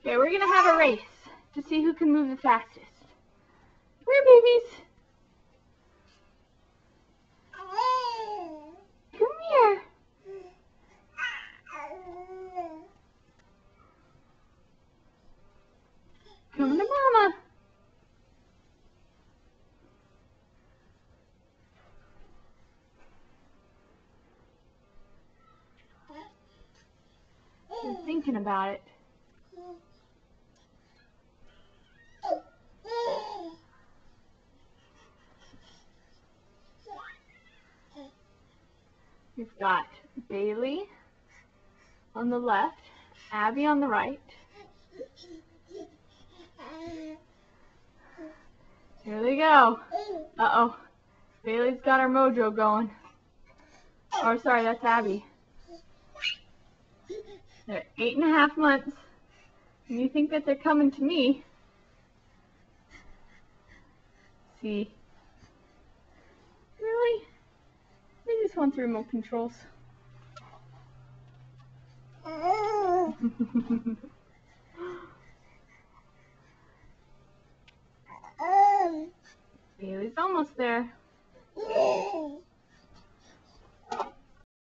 Okay, we're gonna have a race to see who can move the fastest. Come here, babies. Come here. Come to Mama. I'm thinking about it. We've got Bailey on the left, Abby on the right. Here they go. Uh-oh. Bailey's got her mojo going. Oh, sorry, that's Abby. They're 8.5 months. And you think that they're coming to me. See. Really? They just want the remote controls. Bailey's almost there.